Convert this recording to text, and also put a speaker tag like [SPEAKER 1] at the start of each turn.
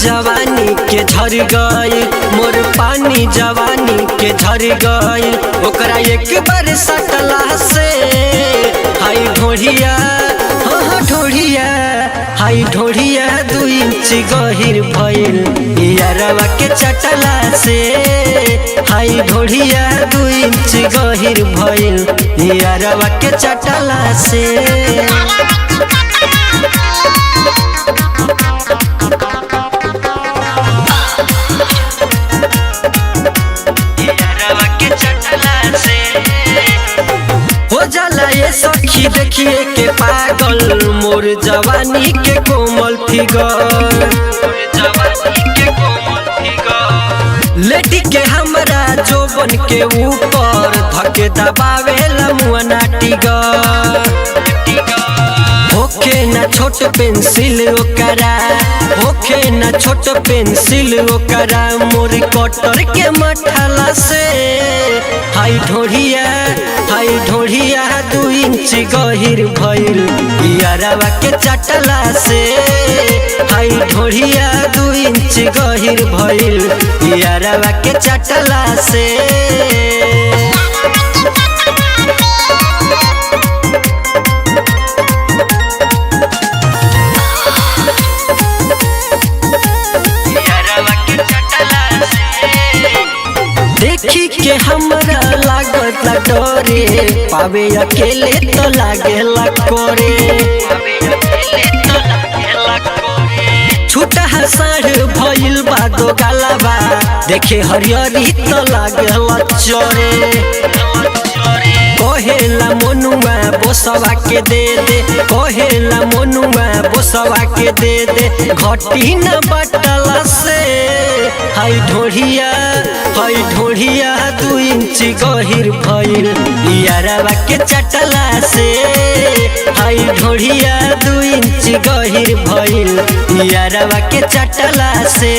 [SPEAKER 1] जवानी के झर गई, मोर पानी जवानी के झर गई। ओकरा एक बार सटला से हाई ढोढ़िया, हाँ ढोढ़िया, हाई ढोढ़िया 2 इंच गहिर भइल यारवा के चटला से। हाई ढोढ़िया 2 इंच गहिर भइल यारवा के चटला से। हो जाला ये सखी देखिए के पागल, मोर जवानी के कोमल फिगर। लेटी के हमरा जोबन के ऊपर धके दबावेला मुअना टिगर। होखे ना छोट पेंसिल ओकरा, होखे ना छोट पेंसिल ओकरा, मोर कटर के मठला से। हाई ढोढ़िया, हाई ढोढ़िया 2 इंच गहिर भइल यारवा के चटला से। हाई ढोढ़िया 2 इंच गहिर भइल यारवा के चटला से। देखी के हमरा लागत डरे, पावे अकेले तो लागेला करे। छूटा साढ़ भइल बा दो गालाबा, देखे हरियरी तो लागेला चोरे। कहेला मनुआ बोसवा के दे दे, कहेला मनुआ बोसवा के दे दे, घटी न बटला से। हाई ढोढ़िया, हाई ढोढ़िया 2 इंच गहिर भइल यारवा के चटला से। हाई ढोढ़िया 2 इंच गहिर भइल यारवा के चटला से।